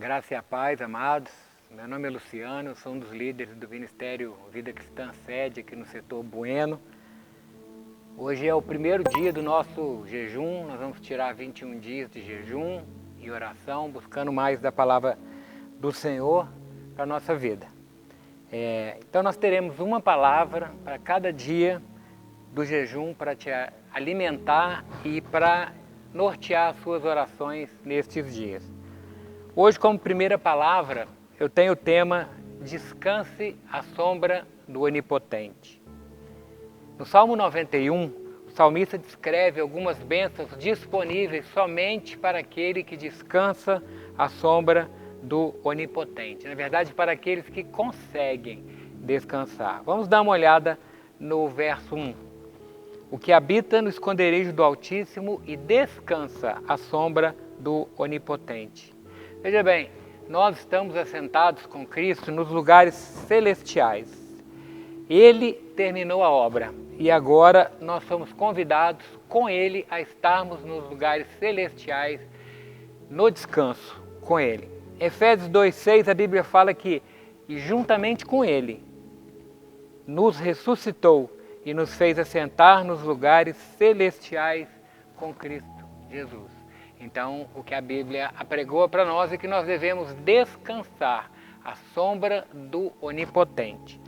Graça e a paz, amados. Meu nome é Luciano, eu sou um dos líderes do Ministério Vida Cristã Sede aqui no setor Bueno. Hoje é o primeiro dia do nosso jejum, nós vamos tirar 21 dias de jejum e oração, buscando mais da palavra do Senhor para a nossa vida. Então nós teremos uma palavra para cada dia do jejum para te alimentar e para nortear as suas orações nestes dias. Hoje, como primeira palavra, eu tenho o tema Descanse à sombra do Onipotente. No Salmo 91, o salmista descreve algumas bênçãos disponíveis somente para aquele que descansa à sombra do Onipotente. Na verdade, para aqueles que conseguem descansar. Vamos dar uma olhada no verso 1. O que habita no esconderijo do Altíssimo e descansa à sombra do Onipotente. Veja bem, nós estamos assentados com Cristo nos lugares celestiais. Ele terminou a obra e agora nós somos convidados com Ele a estarmos nos lugares celestiais, no descanso com Ele. Efésios 2,6 a Bíblia fala que, e juntamente com Ele, nos ressuscitou e nos fez assentar nos lugares celestiais com Cristo Jesus. Então, o que a Bíblia apregou para nós é que nós devemos descansar à sombra do Onipotente.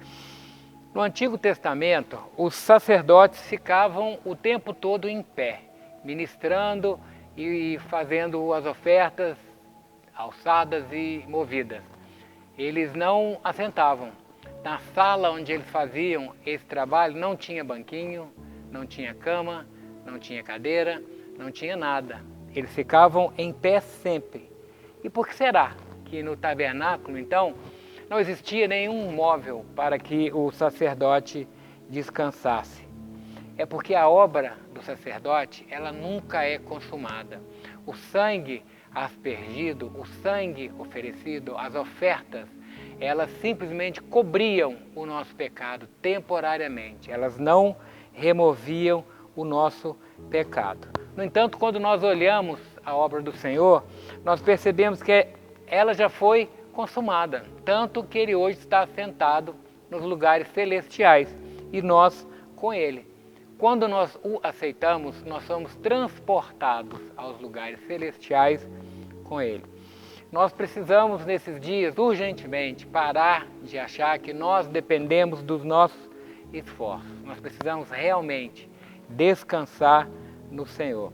No Antigo Testamento, os sacerdotes ficavam o tempo todo em pé, ministrando e fazendo as ofertas alçadas e movidas. Eles não assentavam. Na sala onde eles faziam esse trabalho não tinha banquinho, não tinha cama, não tinha cadeira, não tinha nada. Eles ficavam em pé sempre. E por que será que no tabernáculo, então, não existia nenhum móvel para que o sacerdote descansasse? É porque a obra do sacerdote, ela nunca é consumada. O sangue aspergido, o sangue oferecido, as ofertas, elas simplesmente cobriam o nosso pecado temporariamente. Elas não removiam o nosso pecado. No entanto, quando nós olhamos a obra do Senhor, nós percebemos que ela já foi consumada, tanto que Ele hoje está assentado nos lugares celestiais e nós com Ele. Quando nós o aceitamos, nós somos transportados aos lugares celestiais com Ele. Nós precisamos nesses dias, urgentemente, parar de achar que nós dependemos dos nossos esforços. Nós precisamos realmente descansar no Senhor.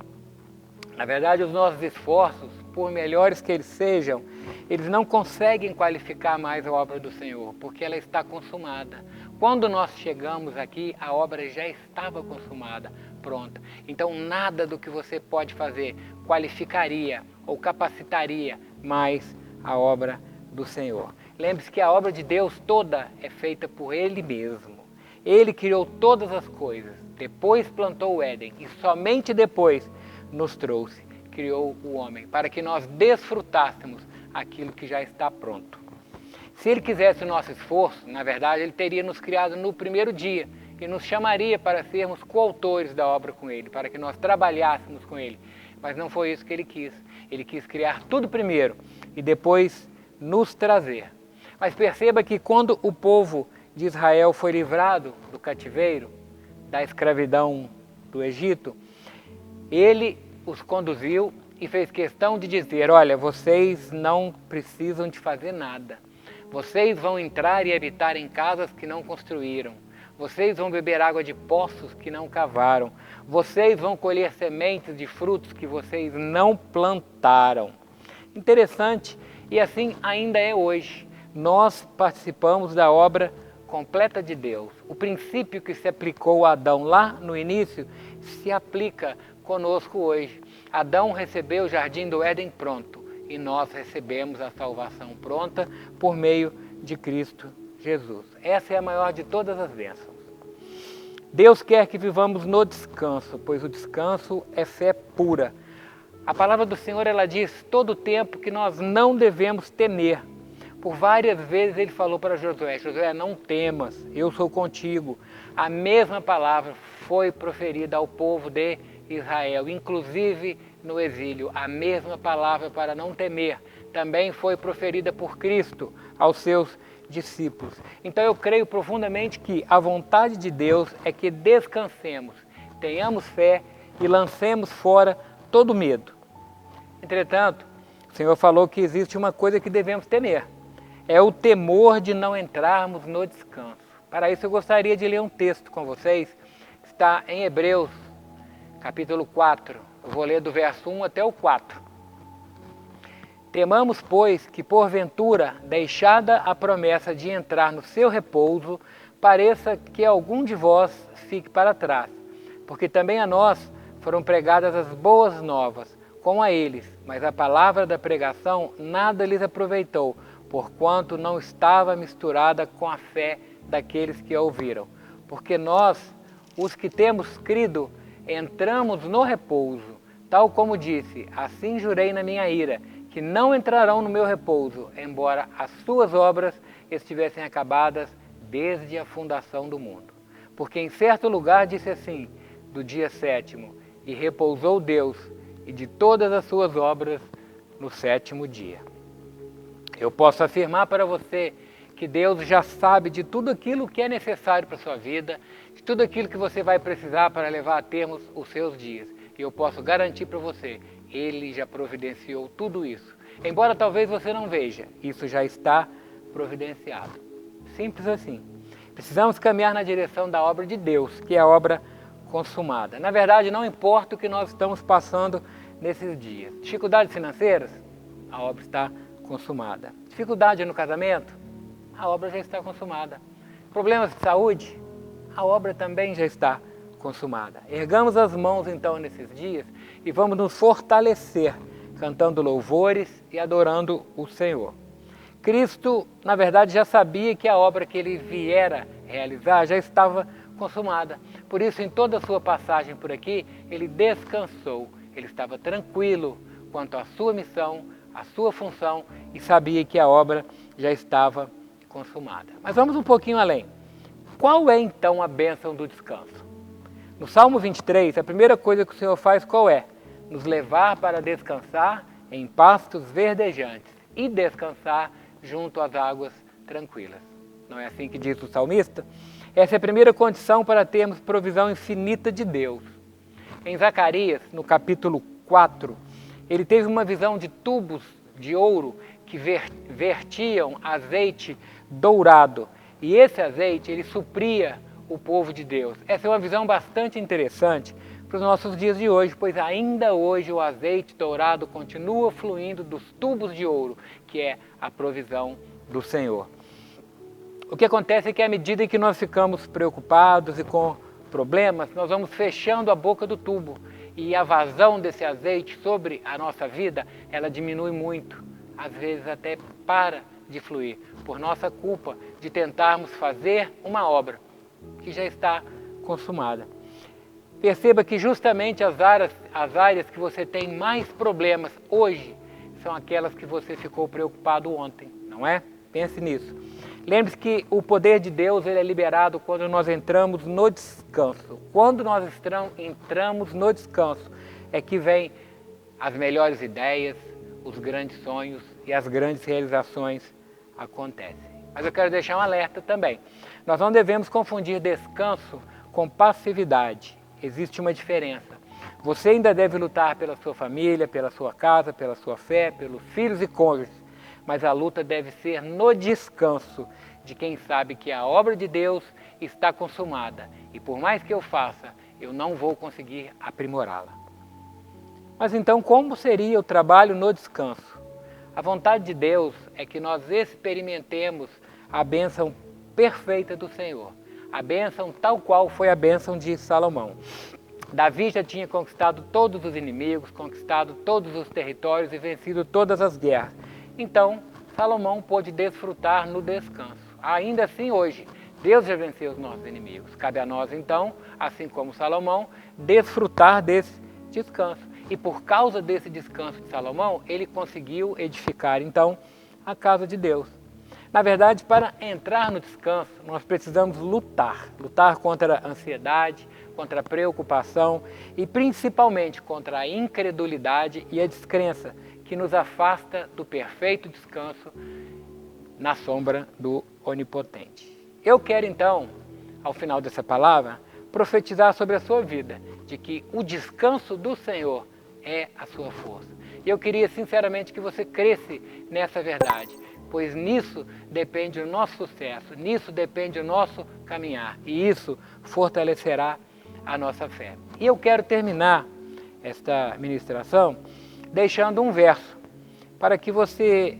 Na verdade, os nossos esforços, por melhores que eles sejam, eles não conseguem qualificar mais a obra do Senhor, porque ela está consumada. Quando nós chegamos aqui, a obra já estava consumada, pronta. Então, nada do que você pode fazer qualificaria ou capacitaria mais a obra do Senhor. Lembre-se que a obra de Deus toda é feita por Ele mesmo. Ele criou todas as coisas, depois plantou o Éden e somente depois nos trouxe, criou o homem, para que nós desfrutássemos aquilo que já está pronto. Se Ele quisesse o nosso esforço, na verdade, Ele teria nos criado no primeiro dia e nos chamaria para sermos coautores da obra com Ele, para que nós trabalhássemos com Ele. Mas não foi isso que Ele quis. Ele quis criar tudo primeiro e depois nos trazer. Mas perceba que quando o povo de Israel foi livrado do cativeiro, da escravidão do Egito, Ele os conduziu e fez questão de dizer: olha, vocês não precisam de fazer nada. Vocês vão entrar e habitar em casas que não construíram. Vocês vão beber água de poços que não cavaram. Vocês vão colher sementes de frutos que vocês não plantaram. Interessante, e assim ainda é hoje. Nós participamos da obra completa de Deus. O princípio que se aplicou a Adão lá no início se aplica conosco hoje. Adão recebeu o jardim do Éden pronto e nós recebemos a salvação pronta por meio de Cristo Jesus. Essa é a maior de todas as bênçãos. Deus quer que vivamos no descanso, pois o descanso é fé pura. A palavra do Senhor, ela diz todo o tempo que nós não devemos temer. Por várias vezes Ele falou para Josué: Josué, não temas, eu sou contigo. A mesma palavra foi proferida ao povo de Israel, inclusive no exílio, a mesma palavra para não temer também foi proferida por Cristo aos seus discípulos. Então eu creio profundamente que a vontade de Deus é que descansemos, tenhamos fé e lancemos fora todo medo. Entretanto, o Senhor falou que existe uma coisa que devemos temer, é o temor de não entrarmos no descanso. Para isso eu gostaria de ler um texto com vocês, que está em Hebreus, capítulo 4. Eu vou ler do verso 1 até o 4. Temamos, pois, que porventura, deixada a promessa de entrar no seu repouso, pareça que algum de vós fique para trás, porque também a nós foram pregadas as boas novas, como a eles, mas a palavra da pregação nada lhes aproveitou, porquanto não estava misturada com a fé daqueles que a ouviram. Porque nós, os que temos crido, entramos no repouso, tal como disse, assim jurei na minha ira, que não entrarão no meu repouso, embora as suas obras estivessem acabadas desde a fundação do mundo. Porque em certo lugar disse assim, do dia 7º, e repousou Deus, e de todas as suas obras no 7º dia. Eu posso afirmar para você que Deus já sabe de tudo aquilo que é necessário para a sua vida, de tudo aquilo que você vai precisar para levar a termo os seus dias. E eu posso garantir para você, Ele já providenciou tudo isso. Embora talvez você não veja, isso já está providenciado. Simples assim. Precisamos caminhar na direção da obra de Deus, que é a obra consumada. Na verdade, não importa o que nós estamos passando nesses dias. Dificuldades financeiras? A obra está consumada. Dificuldade no casamento? A obra já está consumada. Problemas de saúde? A obra também já está consumada. Ergamos as mãos então nesses dias e vamos nos fortalecer, cantando louvores e adorando o Senhor. Cristo, na verdade, já sabia que a obra que ele viera realizar já estava consumada. Por isso, em toda a sua passagem por aqui, ele descansou. Ele estava tranquilo quanto à sua missão, à sua função e sabia que a obra já estava consumada. Mas vamos um pouquinho além. Qual é então a bênção do descanso? No Salmo 23, a primeira coisa que o Senhor faz qual é? Nos levar para descansar em pastos verdejantes e descansar junto às águas tranquilas. Não é assim que diz o salmista? Essa é a primeira condição para termos provisão infinita de Deus. Em Zacarias, no capítulo 4, ele teve uma visão de tubos de ouro que vertiam azeite dourado. E esse azeite, ele supria o povo de Deus. Essa é uma visão bastante interessante para os nossos dias de hoje, pois ainda hoje o azeite dourado continua fluindo dos tubos de ouro, que é a provisão do Senhor. O que acontece é que à medida que nós ficamos preocupados e com problemas, nós vamos fechando a boca do tubo e a vazão desse azeite sobre a nossa vida, ela diminui muito, às vezes até para de fluir, por nossa culpa de tentarmos fazer uma obra que já está consumada. Perceba que justamente as áreas que você tem mais problemas hoje são aquelas que você ficou preocupado ontem, não é? Pense nisso. Lembre-se que o poder de Deus ele é liberado quando nós entramos no descanso. Quando nós entramos no descanso é que vem as melhores ideias, os grandes sonhos e as grandes realizações acontecem. Mas eu quero deixar um alerta também. Nós não devemos confundir descanso com passividade. Existe uma diferença. Você ainda deve lutar pela sua família, pela sua casa, pela sua fé, pelos filhos e cônjuges. Mas a luta deve ser no descanso de quem sabe que a obra de Deus está consumada. E por mais que eu faça, eu não vou conseguir aprimorá-la. Mas então como seria o trabalho no descanso? A vontade de Deus é que nós experimentemos a bênção perfeita do Senhor. A bênção tal qual foi a bênção de Salomão. Davi já tinha conquistado todos os inimigos, conquistado todos os territórios e vencido todas as guerras. Então, Salomão pôde desfrutar no descanso. Ainda assim hoje, Deus já venceu os nossos inimigos. Cabe a nós então, assim como Salomão, desfrutar desse descanso. E por causa desse descanso de Salomão, ele conseguiu edificar então a casa de Deus. Na verdade, para entrar no descanso, nós precisamos lutar. Lutar contra a ansiedade, contra a preocupação e principalmente contra a incredulidade e a descrença que nos afasta do perfeito descanso na sombra do Onipotente. Eu quero então, ao final dessa palavra, profetizar sobre a sua vida, de que o descanso do Senhor é a sua força. E eu queria sinceramente que você cresce nessa verdade, pois nisso depende o nosso sucesso, nisso depende o nosso caminhar, e isso fortalecerá a nossa fé. E eu quero terminar esta ministração deixando um verso, para que você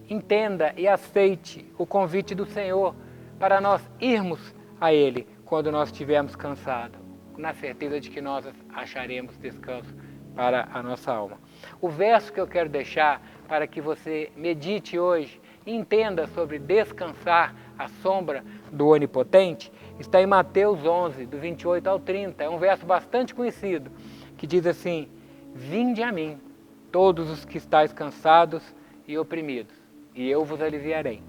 entenda e aceite o convite do Senhor para nós irmos a Ele quando nós estivermos cansados, na certeza de que nós acharemos descanso para a nossa alma. O verso que eu quero deixar para que você medite hoje e entenda sobre descansar à sombra do Onipotente está em Mateus 11, do 28 ao 30. É um verso bastante conhecido, que diz assim: vinde a mim, todos os que estáis cansados e oprimidos, e eu vos aliviarei.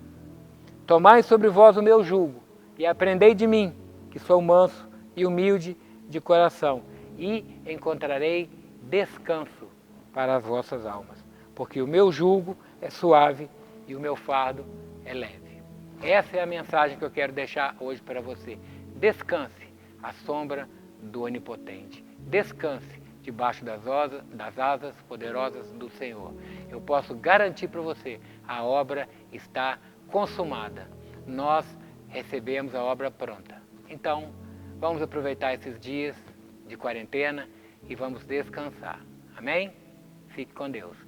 Tomai sobre vós o meu jugo, e aprendei de mim, que sou manso e humilde de coração, e encontrarei descanso para as vossas almas, porque o meu jugo é suave e o meu fardo é leve. Essa é a mensagem que eu quero deixar hoje para você. Descanse à sombra do Onipotente. Descanse debaixo das asas poderosas do Senhor. Eu posso garantir para você, a obra está consumada. Nós recebemos a obra pronta. Então, vamos aproveitar esses dias de quarentena e vamos descansar. Amém? Fique com Deus.